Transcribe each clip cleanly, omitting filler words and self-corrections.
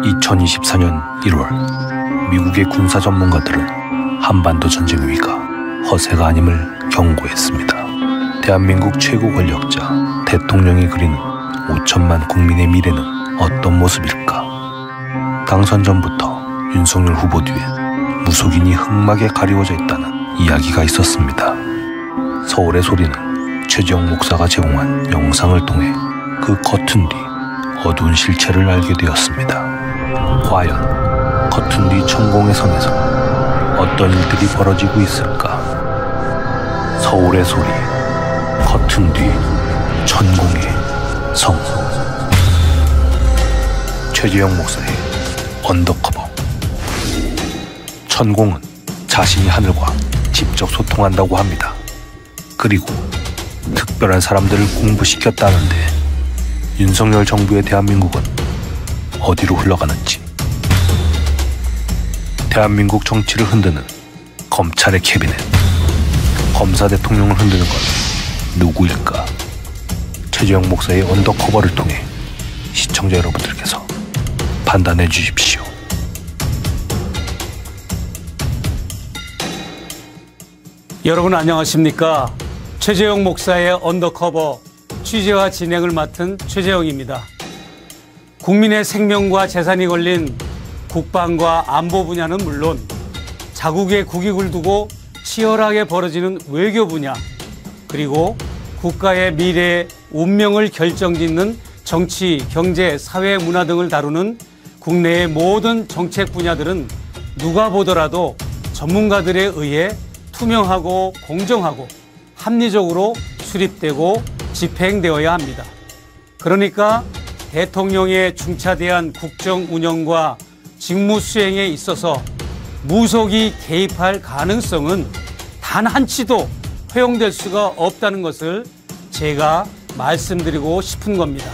2024년 1월 미국의 군사 전문가들은 한반도 전쟁 위기가 허세가 아님을 경고했습니다. 대한민국 최고 권력자 대통령이 그린 5천만 국민의 미래는 어떤 모습일까? 당선 전부터 윤석열 후보 뒤에 무속인이 흑막에 가리워져 있다는 이야기가 있었습니다. 서울의 소리는 최재형 목사가 제공한 영상을 통해 그 겉은 뒤 어두운 실체를 알게 되었습니다. 과연 겉은 뒤 천공의 성에서 어떤 일들이 벌어지고 있을까? 서울의 소리, 겉은 뒤 천공의 성. 최재형 목사의 언더커버. 천공은 자신이 하늘과 직접 소통한다고 합니다. 그리고 특별한 사람들을 공부시켰다는데 윤석열 정부의 대한민국은 어디로 흘러가는지, 대한민국 정치를 흔드는 검찰의 캐비넷, 검사 대통령을 흔드는 건 누구일까? 최재형 목사의 언더커버를 통해 시청자 여러분들께서 판단해 주십시오. 여러분 안녕하십니까? 최재형 목사의 언더커버 취재와 진행을 맡은 최재형입니다. 국민의 생명과 재산이 걸린 국방과 안보 분야는 물론 자국의 국익을 두고 치열하게 벌어지는 외교 분야, 그리고 국가의 미래 운명을 결정짓는 정치, 경제, 사회, 문화 등을 다루는 국내의 모든 정책 분야들은 누가 보더라도 전문가들에 의해 투명하고 공정하고 합리적으로 수립되고 집행되어야 합니다. 그러니까 대통령의 중차대한 국정 운영과 직무 수행에 있어서 무속이 개입할 가능성은 단 한치도 허용될 수가 없다는 것을 제가 말씀드리고 싶은 겁니다.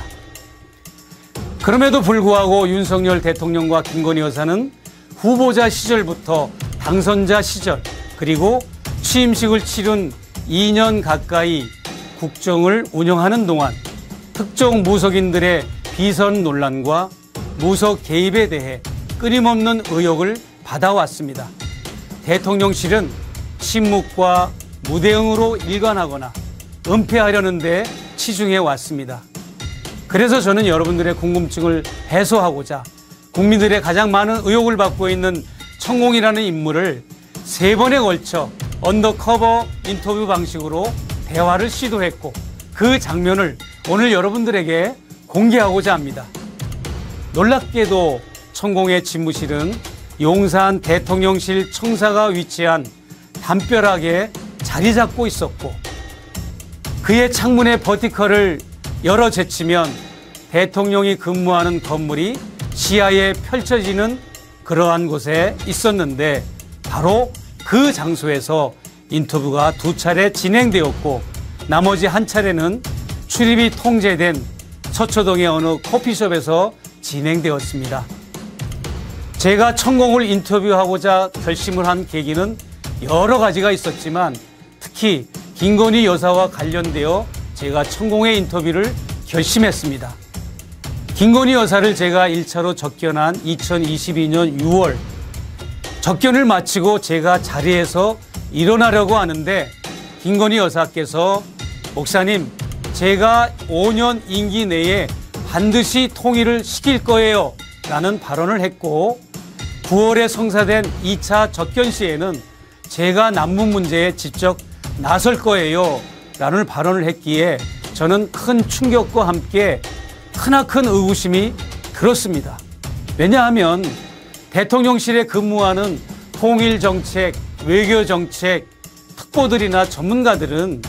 그럼에도 불구하고 윤석열 대통령과 김건희 여사는 후보자 시절부터 당선자 시절, 그리고 취임식을 치른 2년 가까이 국정을 운영하는 동안 특정 무속인들의 비선 논란과 무속 개입에 대해 끊임없는 의혹을 받아왔습니다. 대통령실은 침묵과 무대응으로 일관하거나 은폐하려는 데 치중해 왔습니다. 그래서 저는 여러분들의 궁금증을 해소하고자 국민들의 가장 많은 의혹을 받고 있는 천공이라는 인물을 3번에 걸쳐 언더커버 인터뷰 방식으로 대화를 시도했고, 그 장면을 오늘 여러분들에게 공개하고자 합니다. 놀랍게도 천공의 집무실은 용산 대통령실 청사가 위치한 담벼락에 자리 잡고 있었고, 그의 창문의 버티컬을 열어 제치면 대통령이 근무하는 건물이 시야에 펼쳐지는 그러한 곳에 있었는데, 바로 그 장소에서 인터뷰가 2차례 진행되었고, 나머지 한 차례는 출입이 통제된 서초동의 어느 커피숍에서 진행되었습니다. 제가 천공을 인터뷰하고자 결심을 한 계기는 여러 가지가 있었지만, 특히 김건희 여사와 관련되어 제가 천공의 인터뷰를 결심했습니다. 김건희 여사를 제가 1차로 접견한 2022년 6월, 접견을 마치고 제가 자리에서 일어나려고 하는데 김건희 여사께서 목사님, 제가 5년 임기 내에 반드시 통일을 시킬 거예요 라는 발언을 했고, 9월에 성사된 2차 접견 시에는 제가 남북 문제에 직접 나설 거예요 라는 발언을 했기에 저는 큰 충격과 함께 크나큰 의구심이 들었습니다. 왜냐하면 대통령실에 근무하는 통일정책, 외교정책 특보들이나 전문가들은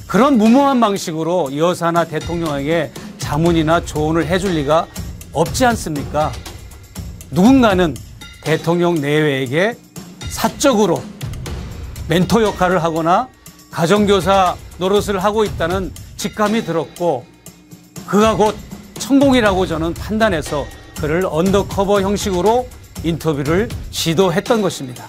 그런 무모한 방식으로 여사나 대통령에게 자문이나 조언을 해줄 리가 없지 않습니까? 누군가는 대통령 내외에게 사적으로 멘토 역할을 하거나 가정교사 노릇을 하고 있다는 직감이 들었고, 그가 곧 천공이라고 저는 판단해서 그를 언더커버 형식으로 인터뷰를 시도했던 것입니다.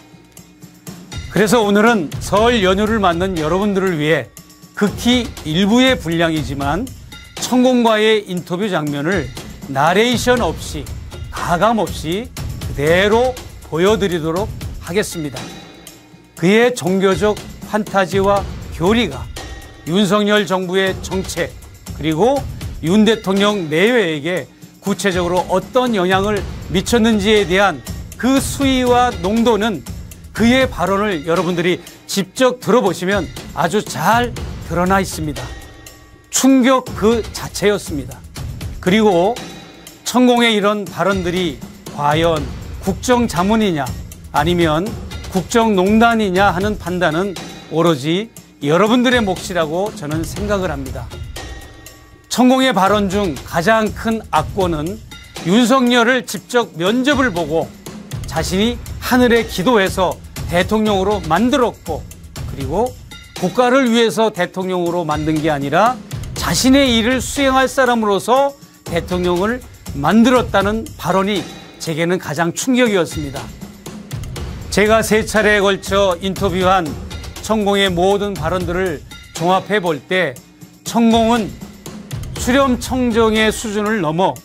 그래서 오늘은 설 연휴를 맞는 여러분들을 위해 극히 일부의 분량이지만 천공과의 인터뷰 장면을 나레이션 없이 가감없이 그대로 보여드리도록 하겠습니다. 그의 종교적 판타지와 교리가 윤석열 정부의 정책 그리고 윤 대통령 내외에게 구체적으로 어떤 영향을 미쳤는지에 대한 그 수위와 농도는 그의 발언을 여러분들이 직접 들어보시면 아주 잘 드러나 있습니다. 충격 그 자체였습니다. 그리고 천공의 이런 발언들이 과연 국정자문이냐 아니면 국정농단이냐 하는 판단은 오로지 여러분들의 몫이라고 저는 생각을 합니다. 천공의 발언 중 가장 큰 악권은 윤석열을 직접 면접을 보고 자신이 하늘에 기도해서 대통령으로 만들었고 그리고 국가를 위해서 대통령으로 만든 게 아니라 자신의 일을 수행할 사람으로서 대통령을 만들었다는 발언이 제게는 가장 충격이었습니다. 제가 3차례에 걸쳐 인터뷰한 천공의 모든 발언들을 종합해 볼 때 천공은 수렴청정의 수준을 넘어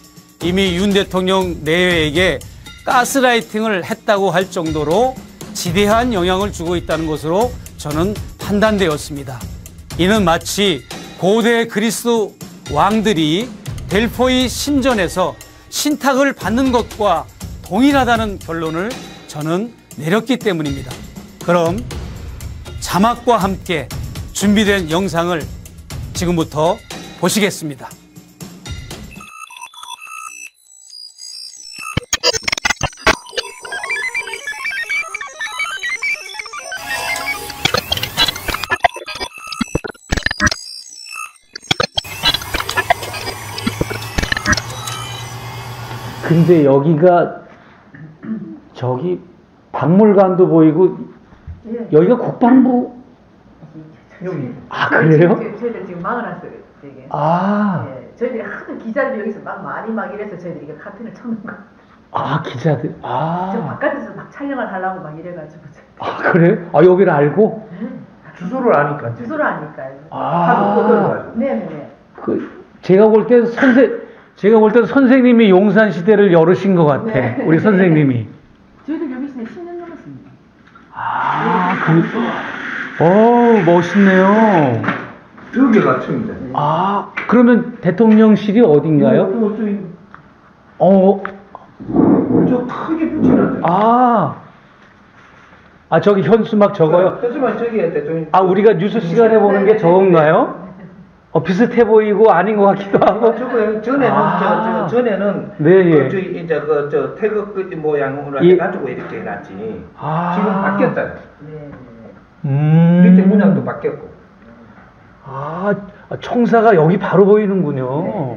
이미 윤 대통령 내외에게 가스라이팅을 했다고 할 정도로 지대한 영향을 주고 있다는 것으로 저는 판단되었습니다. 이는 마치 고대 그리스 왕들이 델포이 신전에서 신탁을 받는 것과 동일하다는 결론을 저는 내렸기 때문입니다. 그럼 자막과 함께 준비된 영상을 지금부터 보시겠습니다. 근데 여기가 저기 박물관도 보이고 여기가 국방부 여기. 아 그래요? 저희들 지금 막아놨어요. 되게. 아, 예, 저희들이 하도 기자들 여기서 막 이래서 저희들이 이거 카튼을 쳐놓은 거. 아 기자들 저 아, 바깥에서 막 촬영을 하려고 막 이래가지고. 아 그래? 아 여기를 알고? 주소를 아니까. 주소를 아니까요. 아, 네네네. 그 제가 볼 때 선생님이 용산 시대를 열으신 것 같아. 네. 우리 선생님이. 저희들 여기 있으면 10년 넘었습니다. 아, 멋있네요. 여기가 층입니다. 아, 그러면 대통령실이 어딘가요? 저 크게 붙여놨어요. 저기 현수막 저거요? 하지만 저기에 대통령. 아, 우리가 뉴스 시간에 보는 게 저건가요? 비슷해 보이고 아닌 것 같기도 하고. 저거요. 전에는 전에는 네, 예. 이제 저 태극 그 모양으로 예. 해가지고 이렇게 해놨지. 지금 바뀌었잖아요. 네. 밑에 문양도 바뀌었고. 청사가 여기 바로 보이는군요.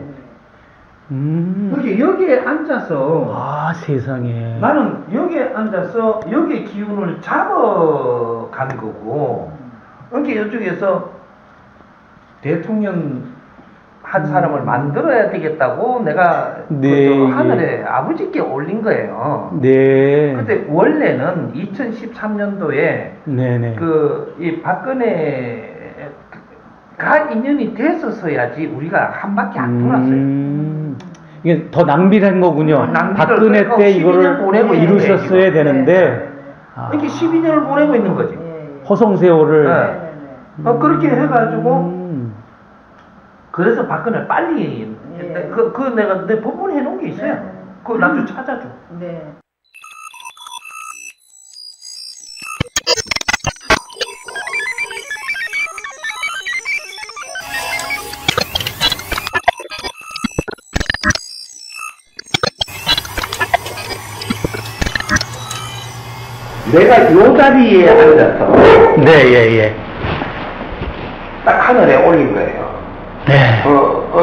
여기에 앉아서. 세상에. 나는 여기에 앉아서 여기에 기운을 잡아간 거고. 그러니까 이쪽에서 대통령 한 사람을 만들어야 되겠다고 내가 네, 그 하늘에 아버지께 올린 거예요. 네. 근데 원래는 2013년도에 네네. 이 박근혜가 인연이 됐었어야지 우리가 한 바퀴 안 돌았어요. 이게 더 낭비를 한 거군요. 박근혜 때 12년 이거를 보내고 이루셨어야 되는데. 이렇게 12년을 보내고 있는 거지. 허송세월을. 네. 그렇게 해가지고 그래서 박근혜 빨리 내가 내 법문에 해놓은 게 있어요. 그거 나 좀 찾아줘. 네. 내가 요 자리에 앉아서 네, 예. 딱 하늘에 올린 거예요. 네.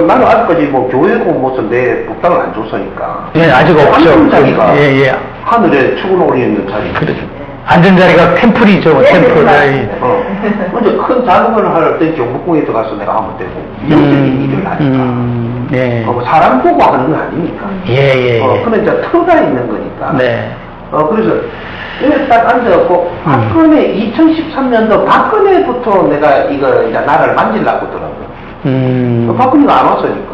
나는 아직까지 뭐 교회 공모서 내 복당을 안 줬으니까. 예, 아직 없죠. 자리가 예. 하늘에 축을 올리는 자리. 앉은 자리가 템플이죠, 템플. 근데 큰 자금을 할 때 경복궁에 들어가서 내가 하면 되고, 영적인 일을 하니까. 네. 사람 보고 하는 건 아니니까. 예. 근데 이제 터가 있는 거니까. 네. 그래서, 여기 딱 앉아갖고, 박근혜 2013년도 박근혜부터 내가 이제 나라를 만지려고 하더라고요. 박근혜가 안 왔으니까.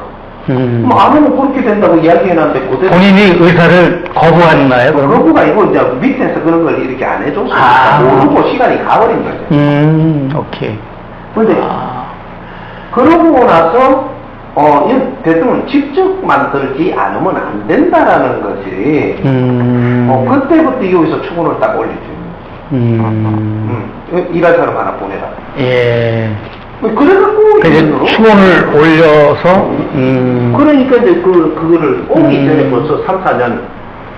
뭐 아무는 그렇게 된다고 이야기해놨는데 그대로 본인이 의사를 거부했나요? 그럼? 거부가 아니고 이제 밑에서 그런 걸 이렇게 안 해줬으니까 모르고 시간이 가버린 거죠. 오케이. 근데 그러고 나서 이 대통령 직접 만들지 않으면 안 된다라는 것이 그때부터 여기서 추근을 딱 올리죠. 일할 사람 하나 보내라. 예. 그래갖고 이제 추원을 올려서 그러니까 이제 그거를 오기 전에 벌써 3, 4년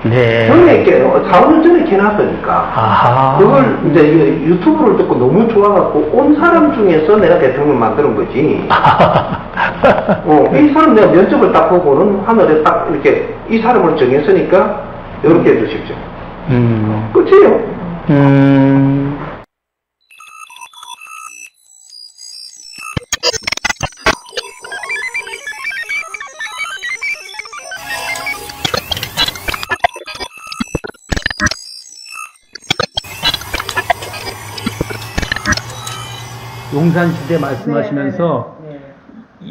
네. 전에 4, 5년 전에 지났으니까 아하. 그걸 이제 유튜브를 듣고 너무 좋아갖고 온 사람 중에서 내가 대통령 만드는 거지. 이 사람 내가 면접을 딱 보고는 하늘에 딱 이렇게 이 사람을 정했으니까 이렇게 해주십시오. 끝이에요. 용산시대 말씀하시면서 네.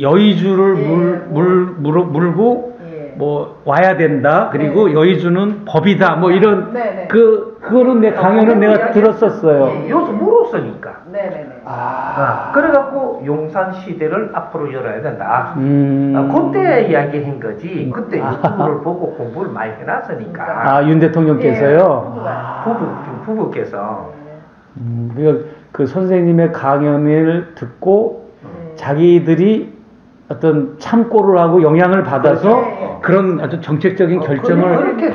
여의주를 예, 물고 예. 뭐 와야 된다. 그리고 네. 여의주는 법이다. 뭐 이런 네, 네. 그거는 내 강연은 내가 들었었어요. 예. 여기서 물었으니까. 네네네. 그래갖고 용산 시대를 앞으로 열어야 된다. 그때 이야기한 거지. 그때 유튜브를 보고 공부를 많이 해놨으니까. 윤 대통령께서요. 예, 부부께서. 그 선생님의 강연을 듣고 자기들이 어떤 참고를 하고 영향을 받아서 그렇죠. 그런 아주 정책적인 결정을 그렇게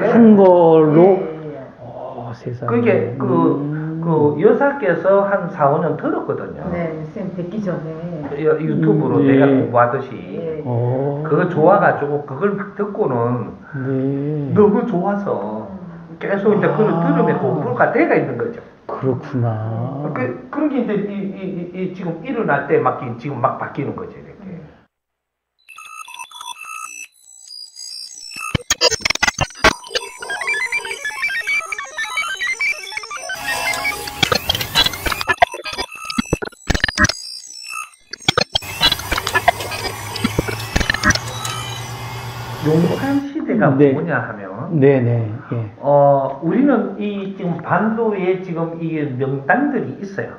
한 걸로 세상에. 그게 그 여사께서 한 4, 5년 들었거든요. 네, 쌤 뵙기 전에. 유튜브로 네. 내가 공부하듯이. 예. 그거 좋아가지고 그걸 막 듣고는 네. 너무 좋아서 계속 이제 그걸 들으면 공부가 돼가 있는 거죠. 그렇구나. 그런 게 이제 지금 일어날 때 지금 막 바뀌는 거죠, 이렇게. 용산 시대가 네. 뭐냐 하면 네네. 예. 우리는 이 지금 반도에 지금 이 명당들이 있어요.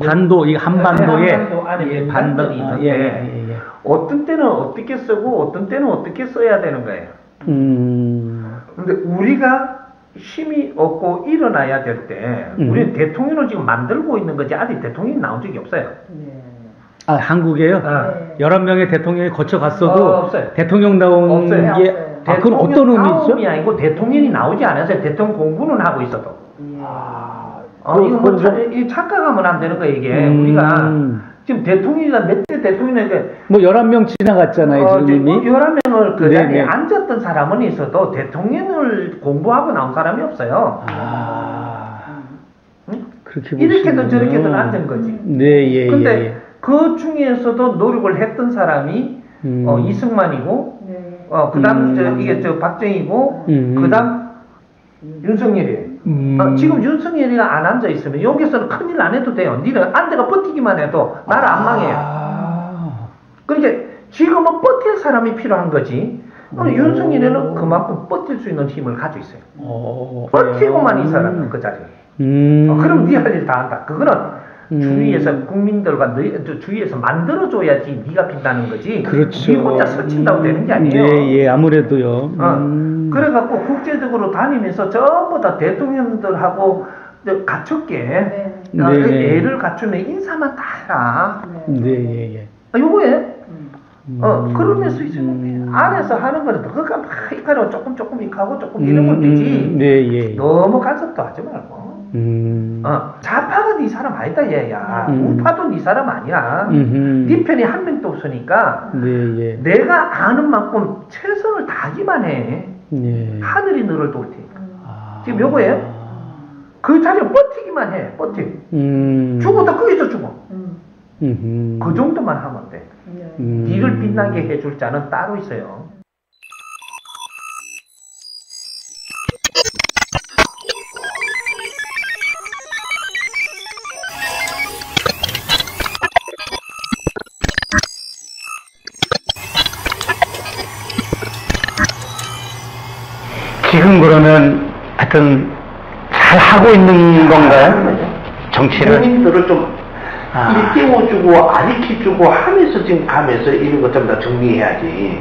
반도 이 한반도에 한반도 안에 명당들이 있는데 예. 어떤 때는 어떻게 쓰고 어떤 때는 어떻게 써야 되는 거예요. 근데 우리가 힘이 없고 일어나야 될 때 우리는 대통령을 지금 만들고 있는 거지 아직 대통령이 나온 적이 없어요. 한국에요? 11명의 대통령이 거쳐갔어도 없어요. 대통령 나온 없어요. 게 그건 어떤 의미죠? 나옴이 아니고 대통령이 나오지 않아서 대통령 공부는 하고 있어도. 이거 뭐 착각하면 안 되는 거예요, 이게. 우리가 지금 대통령이가 몇 대 대통령인데 뭐 11명 지나갔잖아요, 지금 이미. 11명을 그 자리에 네네. 앉았던 사람은 있어도 대통령을 공부하고 나온 사람이 없어요. 그렇게 이렇게든 보시는군요. 저렇게든 앉은 거지. 네, 예. 근데 예. 그 중에서도 노력을 했던 사람이 이승만이고, 네. 그다음 이게 박정희고, 그다음 윤석열이에요. 지금 윤석열이가 안 앉아 있으면 여기서는 큰일 안 해도 돼요. 니는 안대가 버티기만 해도 나라 안 망해요. 그러니까 지금은 버틸 사람이 필요한 거지. 윤석열이는 그만큼 버틸 수 있는 힘을 가지고 있어요. 버티고만 이 사람은 그 자리에. 그럼 네 할 일 다 한다. 그거는 주위에서 국민들과 주위에서 만들어줘야지 네가 빛나는 거지. 그렇죠. 네 혼자 서친다고 되는 게 아니에요. 예, 아무래도요. 그래가지고 국제적으로 다니면서 전부 다 대통령들하고 갖췄게 네. 애를 갖추면 인사만 다 해라. 네, 예. 요거에 그러면서 이제 안에서 하는 거는 그거 막 이까로 조금 이까고 조금 이러면 되지. 네, 예. 너무 간섭도 하지 말고. 좌파가 네 사람 아니다 얘야. 우파도 네 사람 아니야. 네 편이 한 명도 없으니까 네, 예. 내가 아는 만큼 최선을 다하기만 해. 네. 하늘이 너를 도울 테니까. 지금 요거예요. 그 자리에 버티기만 해. 죽어도 거기서 죽어. 그 정도만 하면 돼. 니를 빛나게 해줄 자는 따로 있어요. 그러면 하여튼 잘 하고 있는 건가요? 정치를? 국민들을 좀 일깨워주고 가르쳐주고 하면서 지금 가면서 이런 것 좀 더 정리해야지.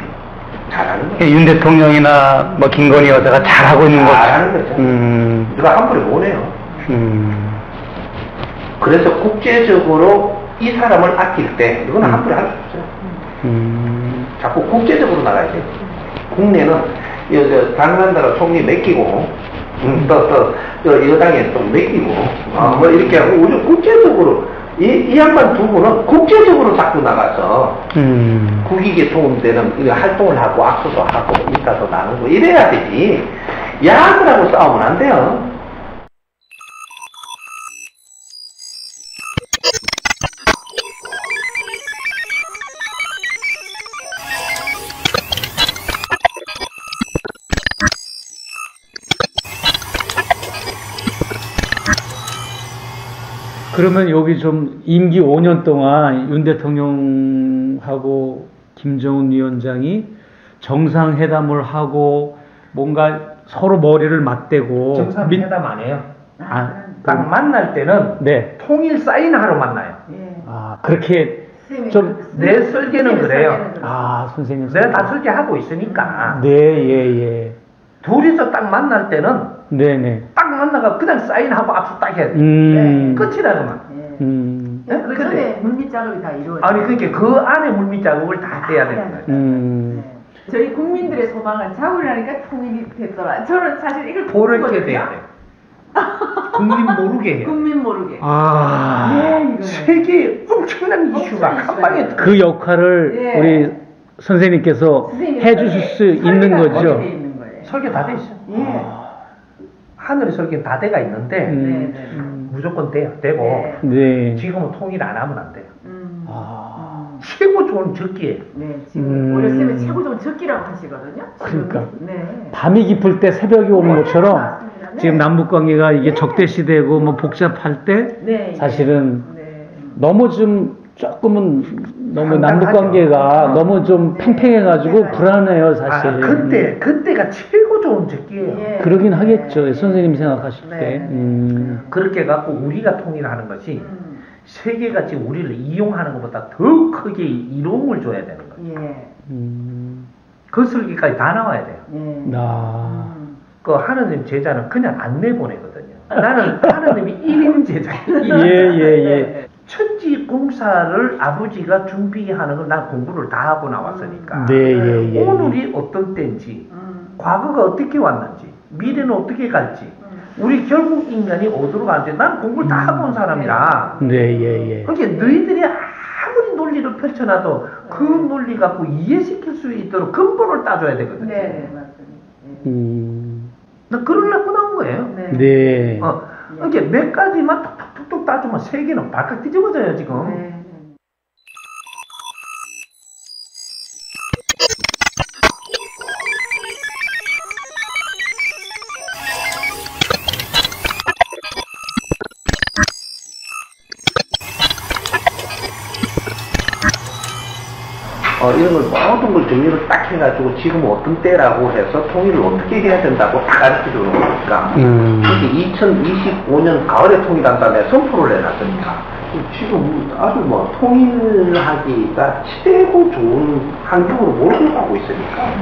잘하는 거죠. 윤 대통령이나 뭐 김건희 여사가 잘하고 있는 거. 잘하는 거죠. 누가 함부로 못 해요. 그래서 국제적으로 이 사람을 아낄 때 이건 함부로 할 수 없어요. 자꾸 국제적으로 나가야 돼요. 국내는 당선자가 총리 맡기고 또 여당에 또 맡기고 뭐 이렇게 하고 우리 국제적으로 이 양반 두 분은 국제적으로 자꾸 나가서 국익에 도움되는 이런 활동을 하고 악수도 하고 인사도 나누고 이래야 되지. 야들하고 싸우면 안 돼요. 그러면 여기 좀 임기 5년 동안 윤 대통령하고 김정은 위원장이 정상회담을 하고 뭔가 서로 머리를 맞대고 정상회담 안 해요. 딱 그, 만날 때는 네. 통일 사인하러 만나요. 그렇게 좀 내 설계는 그래요. 선생님 내가 다 설계하고 있으니까. 네, 예. 둘이서 딱 만날 때는 네네. 딱 만나가 그냥 사인하고 악수 딱 해야 돼. 끝이라고만. 그 전에 물밑 작업이 다 이루어져요. 아니 그러니까 그 안에 물밑 작업을 다 해야 되는 거예요. 저희 국민들의 소망은 작업이라니까 통일이 됐더라. 저는 사실 이걸 그렇게 돼야 돼. 국민 모르게 해요. 국민 모르게. 세계 엄청난 이슈가 한 방에 그 역할을 우리 선생님께서 해주실 수 있는 거죠. 설계 다 돼 있어. 하늘의 설계는 다 돼가 있는데 무조건 돼요. 되고 지금은 통일 안 하면 안 돼요. 최고 좋은 적기예요. 네, 지금 오히려 쌤이 최고 좋은 적기라고 하시거든요. 그러니까 밤이 깊을 때 새벽이 오는 것처럼 지금 남북 관계가 이게 적대 시대고 뭐 복잡할 때 사실은 너무 좀 조금은 너무 남북 관계가 너무 좀 팽팽해가지고 불안해요 사실. 그때가 최고 좋은 적기예요. 그러긴 하겠죠. 선생님 생각하실 때. 그렇게 갖고 우리가 통일하는 것이 세계가 지금 우리를 이용하는 것보다 더 크게 이로움을 줘야 되는 거예요. 그 설계까지 다 나와야 돼요. 그 하느님 제자는 그냥 안 내보내거든요. 나는 하느님이 1인 제자예요. 천지 공사를 아버지가 준비하는 걸 난 공부를 다 하고 나왔으니까 오늘이 어떤 때인지 과거가 어떻게 왔는지 미래는 어떻게 갈지 우리 결국 인간이 어디로 가는지 난 공부를 다 하고 온 사람이라 그러니까 너희들이 아무리 논리를 펼쳐놔도 그 논리 갖고 이해시킬 수 있도록 근본을 따줘야 되거든요. 네, 맞습니다. 나 그러려고 나온 거예요. 그러니까 몇 가지만 툭툭툭 따주면 세계는 발칵 뒤집어져요 지금. 이런 걸 모든 걸 정리를 딱 해가지고 지금 어떤 때라고 해서 통일을 어떻게 해야 된다고 다 가르쳐 주는 거니까. 특히 2025년 가을에 통일한다 내가 선포를 해놨으니까. 지금 아주 뭐 통일하기가 최고 좋은 환경으로 몰고 가고 있으니까.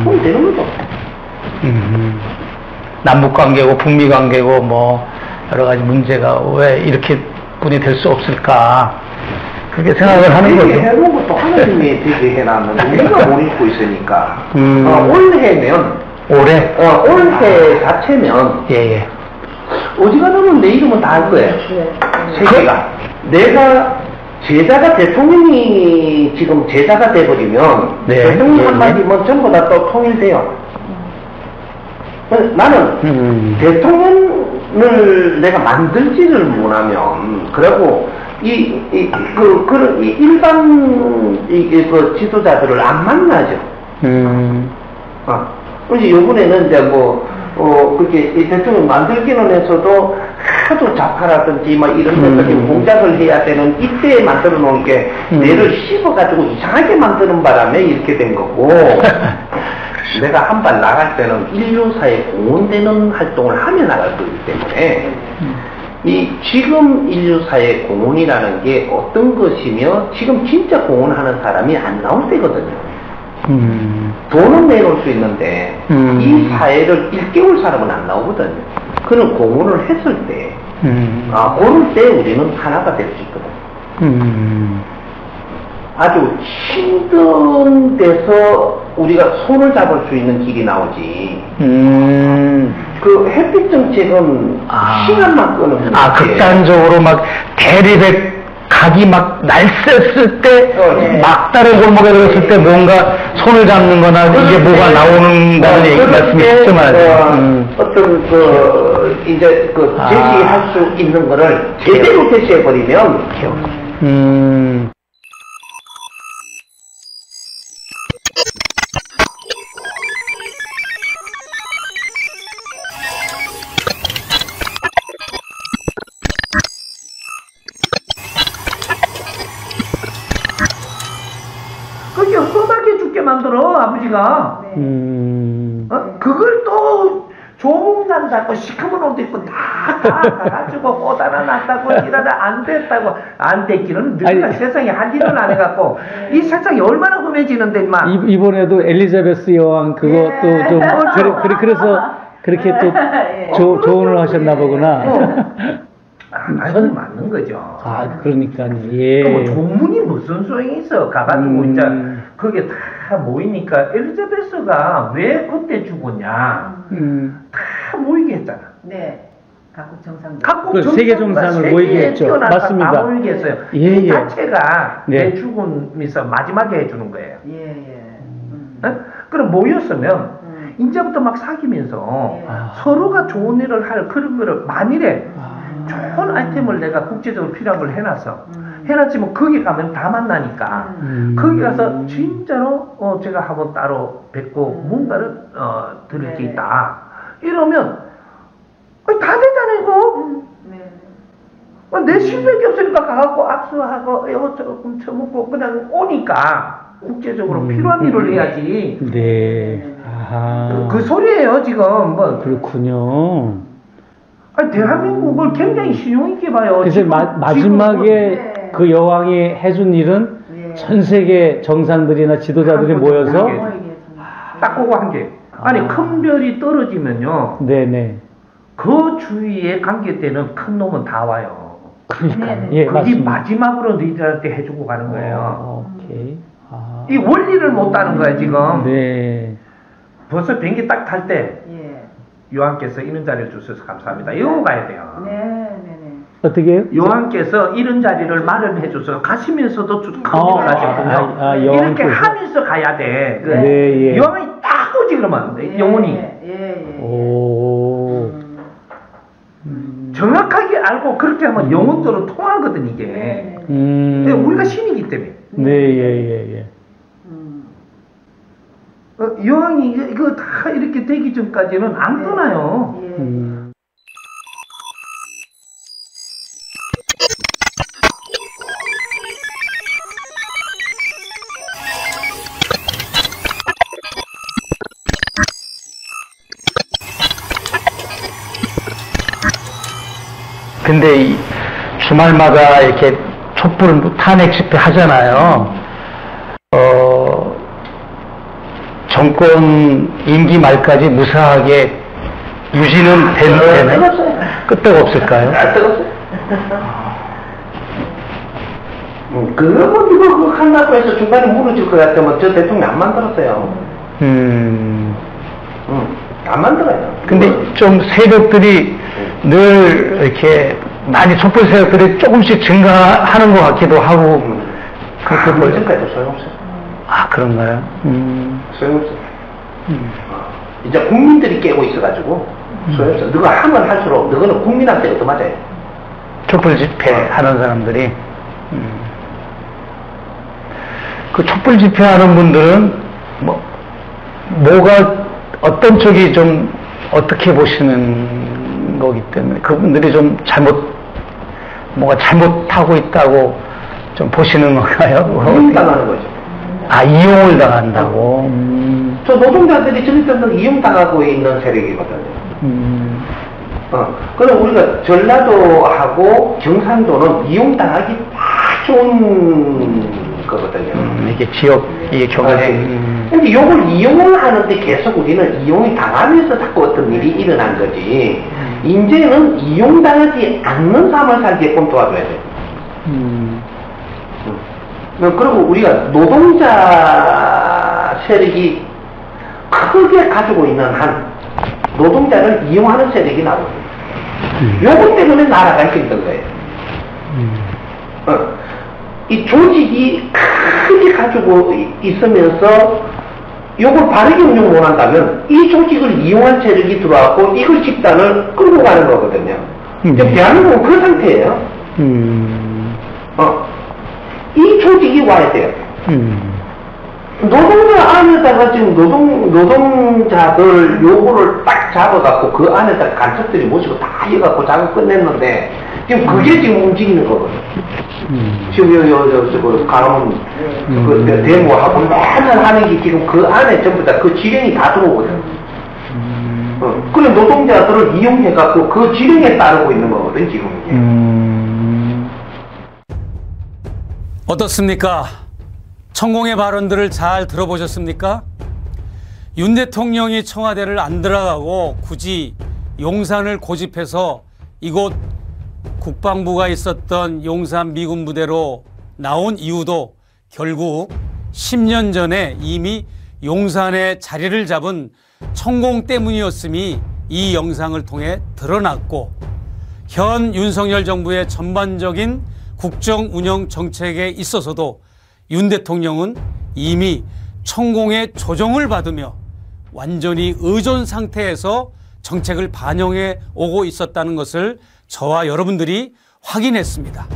통일되는 거죠. 남북 관계고 북미 관계고 뭐 여러 가지 문제가 왜 이렇게 분이 될 수 없을까. 그렇게 생각을 하는 거죠. 해놓은 것도 하나님이 되게 해놨는데 우리가 못 읽고 있으니까 올해면 올해 자체면 어지간하면 내 이름은 다 할 거예요. 세계가 내가 제자가 대통령이 지금 제자가 돼버리면 대통령 한마디면 전부 다 또 통일돼요. 나는 대통령을 내가 만들지를 못하면 그리고 일반 지도자들을 안 만나죠. 그래서 요번에는 이제 그렇게 대통령 만들기는 해서도 하도 좌파라든지 이런 데까지 공작을 해야 되는 이때에 만들어 놓은 게 뇌를 씹어가지고 이상하게 만드는 바람에 이렇게 된 거고. 내가 한 발 나갈 때는 인류사에 공헌되는 활동을 하며 나갈 거기 때문에 이 지금 인류사의 공헌이라는 게 어떤 것이며 지금 진짜 공헌하는 사람이 안 나올 때거든요. 돈은 내놓을 수 있는데 이 사회를 일깨울 사람은 안 나오거든요. 그는 공헌을 했을 때 그럴 때 우리는 하나가 될 수 있거든요. 아주 힘든 데서 우리가 손을 잡을 수 있는 길이 나오지. 그 햇빛 정책은 시간만 끄는 문제. 극단적으로 막 대립의 각이 막 날쌔을 때, 막다른 골목에 들었을 때 뭔가 손을 잡는 거나 이게 뭐가 나오는다는 얘기 말씀이시죠, 어떤 이제 제시할 수 있는 거를 제대로 제시해버리면, 그게 험하게 죽게 만들어, 아버지가. 그걸 또 조문난다고 시커먼 옷 입고 다 가가지고 꽃 하나 났다고 이러다 안 됐다고. 안 됐기는 누가 세상에 할 일을 안 해갖고 이 세상이 얼마나 험해지는데 임마. 이번에도 엘리자베스 여왕 그것도 좀 그래서 그렇게 또 조언을 하셨나 보구나. 아니, 맞는 거죠. 그러니까요. 예. 뭐 조문이 무슨 소용이 있어? 가가지고 이제 그게 다 모이니까 엘리자베스가 왜 그때 죽었냐? 다 모이게 했잖아. 네. 각국 정상들. 각국 세계 정상을 모이게 했죠. 맞습니다. 다 모이게 했어요. 이 자체가 내 죽음에서 마지막에 해주는 거예요. 그럼 모였으면 이제부터 막 사귀면서 서로가 좋은 일을 할 그런 거를 만일에 좋은 아이템을 내가 국제적으로 필요한 걸 해놨지만 거기 가면 다 만나니까 거기 가서 진짜로 제가 한번 따로 뵙고 뭔가를 들을 게 있다 이러면 다 되잖아요 이거. 내 실력이 없으니까 가갖고 악수하고 이거 조금 처먹고 그냥 오니까 국제적으로 필요한 일을 해야지. 네. 그 소리예요 지금. 뭐. 그렇군요. 대한민국을 굉장히 신용있게 봐요. 그래서 마지막에 그 여왕이 해준 일은 전 세계 정상들이나 지도자들이 모여서 딱 그거 한 게. 아니 큰 별이 떨어지면요. 네네. 그 주위에 관계되는 큰 놈은 다 와요. 그러니까 예, 그게 맞습니다. 마지막으로 너희들한테 해주고 가는 거예요. 오케이. 이 원리를 못 따는 거야 지금. 네. 벌써 비행기 딱 탈 때 요한께서 이런 자리를 주셔서 감사합니다. 이러고 가야 돼요. 어떻게 해요? 요한께서 이런 자리를 마련해 줘서 가시면서도 큰일을 하시거든요. 이렇게 하면서 가야 돼. 네, 요한이 딱 오지 그러면 영혼이. 오. 정확하게 알고 그렇게 하면 영혼적으로 통하거든 이게. 우리가 신이기 때문에. 네, 여왕이 이거 다 이렇게 되기 전까지는 안 떠나요. 근데 이 주말마다 이렇게 촛불 탄핵 집회 하잖아요. 정권 임기 말까지 무사하게 유지는 되는 끄떡 없을까요? 뜨겁어요. 그거 이거 한다고 해서 중간에 무너질 것 같으면 저 대통령 안 만들었어요. 안 만들어요. 근데 좀 세력들이 늘 이렇게 많이 촛불 세력들이 조금씩 증가하는 것 같기도 하고 그렇게 뭐지까지도 소용없어요. 그런가요? 소용없어. 이제 국민들이 깨고 있어가지고 소용없어. 너가 하면 할수록 너는 국민한테 얻어맞아요. 촛불 집회 하는 사람들이 그 촛불 집회 하는 분들은 뭐가 어떤 쪽이 좀 어떻게 보시는 거기 때문에 그분들이 좀 뭐가 잘못하고 있다고 좀 보시는 건가요? 이용당하는 거죠. 이용을 당한다고. 저 노동자들이 전립선을 이용당하고 있는 세력이거든요. 그럼 우리가 전라도하고 경상도는 이용당하기 딱 좋은 거거든요. 이게 지역, 이게 경제. 근데 요걸 이용을 하는데 계속 우리는 이용이 당하면서 자꾸 어떤 일이 일어난 거지. 이제는 이용당하지 않는 삶을 살게끔 도와줘야 돼. 그리고 우리가 노동자 세력이 크게 가지고 있는 한 노동자를 이용하는 세력이 나오거든요. 요것 때문에 나라가 힘든 거예요. 이 조직이 크게 가지고 있으면서 요걸 바르게 운영 못한다면 이 조직을 이용한 세력이 들어와서 이걸 집단을 끌고 가는 거거든요. 대한민국은 그 상태예요. 이 조직이 와야 돼요. 노동자 안에다가 지금 노동자들 요거를 딱 잡아갖고 그 안에다가 간첩들이 모시고 다 해갖고 작업 끝냈는데 지금 그게 지금 움직이는 거거든요. 지금 가면 그 데모하고 맨날 하는 게 지금 그 안에 전부 다 그 지령이 다 들어오거든요. 그래 노동자들을 이용해갖고 그 지령에 따르고 있는 거거든 지금 이게. 어떻습니까? 천공의 발언들을 잘 들어보셨습니까? 윤 대통령이 청와대를 안 들어가고 굳이 용산을 고집해서 이곳 국방부가 있었던 용산 미군 부대로 나온 이유도 결국 10년 전에 이미 용산에 자리를 잡은 천공 때문이었음이 이 영상을 통해 드러났고, 현 윤석열 정부의 전반적인 국정 운영 정책에 있어서도 윤 대통령은 이미 천공의 조정을 받으며 완전히 의존 상태에서 정책을 반영해 오고 있었다는 것을 저와 여러분들이 확인했습니다.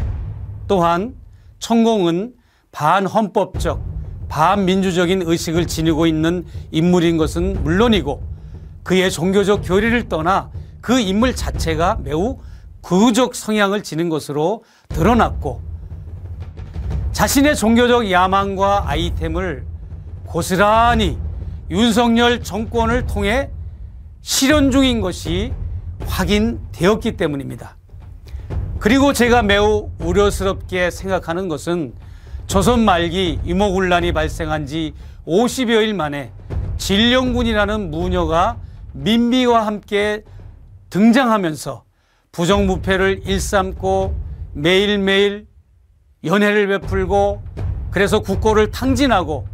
또한 천공은 반헌법적, 반민주적인 의식을 지니고 있는 인물인 것은 물론이고 그의 종교적 교리를 떠나 그 인물 자체가 매우 극우적 성향을 지닌 것으로 드러났고, 자신의 종교적 야망과 아이템을 고스란히 윤석열 정권을 통해 실현 중인 것이 확인되었기 때문입니다. 그리고 제가 매우 우려스럽게 생각하는 것은 조선 말기 유목훈란이 발생한 지 50여일 만에 진령군이라는 무녀가 민비와 함께 등장하면서 부정부패를 일삼고 매일매일 연회를 베풀고 그래서 국고를 탕진하고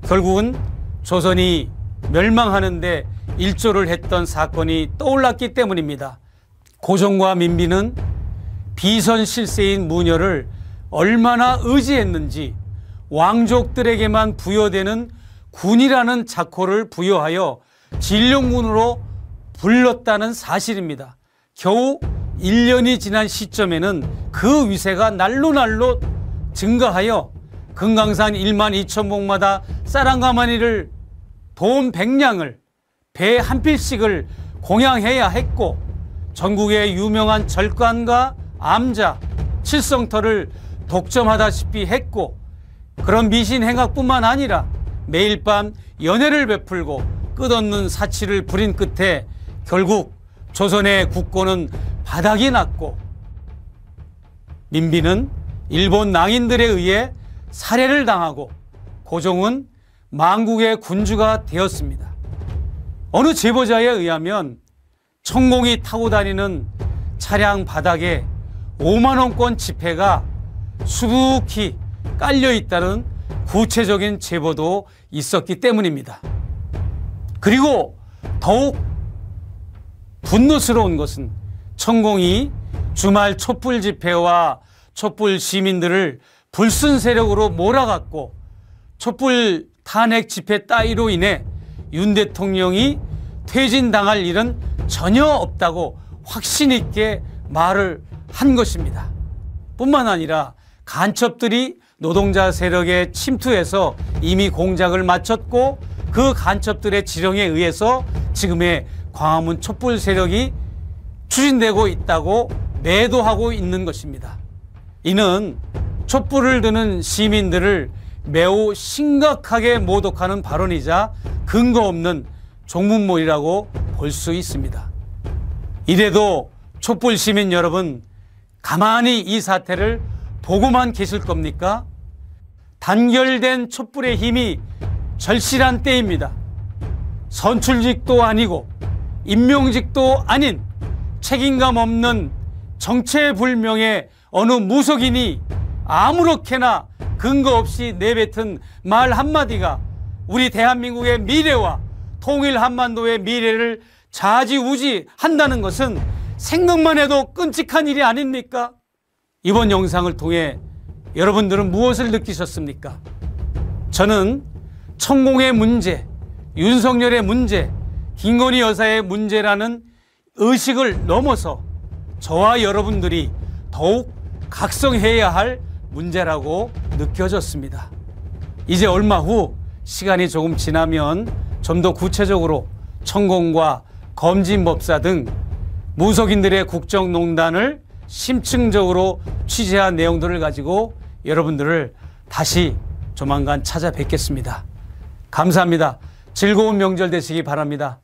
결국은 조선이 멸망하는데 일조를 했던 사건이 떠올랐기 때문입니다. 고종과 민비는 비선실세인 무녀를 얼마나 의지했는지 왕족들에게만 부여되는 군이라는 자코를 부여하여 진령군으로 불렀다는 사실입니다. 겨우 1년이 지난 시점에는 그 위세가 날로 증가하여 금강산 1만 2천봉마다 쌀한가마니를 돈 100냥을 배 한 필씩을 공양해야 했고, 전국의 유명한 절간과 암자, 칠성터를 독점하다시피 했고, 그런 미신 행악뿐만 아니라 매일 밤 연회를 베풀고 끝없는 사치를 부린 끝에 결국 조선의 국고는 바닥이 났고, 민비는 일본 낭인들에 의해 살해를 당하고 고종은 망국의 군주가 되었습니다. 어느 제보자에 의하면 천공이 타고 다니는 차량 바닥에 5만원권 지폐가 수북히 깔려 있다는 구체적인 제보도 있었기 때문입니다. 그리고 더욱 분노스러운 것은 천공이 주말 촛불 집회와 촛불 시민들을 불순 세력으로 몰아갔고 촛불 탄핵 집회 따위로 인해 윤 대통령이 퇴진당할 일은 전혀 없다고 확신 있게 말을 한 것입니다. 뿐만 아니라 간첩들이 노동자 세력에 침투해서 이미 공작을 마쳤고 그 간첩들의 지령에 의해서 지금의 광화문 촛불 세력이 추진되고 있다고 매도하고 있는 것입니다. 이는 촛불을 드는 시민들을 매우 심각하게 모독하는 발언이자 근거 없는 종문몰이라고 볼 수 있습니다. 이래도 촛불 시민 여러분, 가만히 이 사태를 보고만 계실 겁니까? 단결된 촛불의 힘이 절실한 때입니다. 선출직도 아니고 임명직도 아닌 책임감 없는 정체불명의 어느 무속인이 아무렇게나 근거 없이 내뱉은 말 한마디가 우리 대한민국의 미래와 통일 한반도의 미래를 좌지우지한다는 것은 생각만 해도 끔찍한 일이 아닙니까? 이번 영상을 통해 여러분들은 무엇을 느끼셨습니까? 저는 천공의 문제, 윤석열의 문제, 김건희 여사의 문제라는 의식을 넘어서 저와 여러분들이 더욱 각성해야 할 문제라고 느껴졌습니다. 이제 얼마 후 시간이 조금 지나면 좀 더 구체적으로 천공과 검진법사 등 무속인들의 국정농단을 심층적으로 취재한 내용들을 가지고 여러분들을 다시 조만간 찾아뵙겠습니다. 감사합니다. 즐거운 명절 되시기 바랍니다.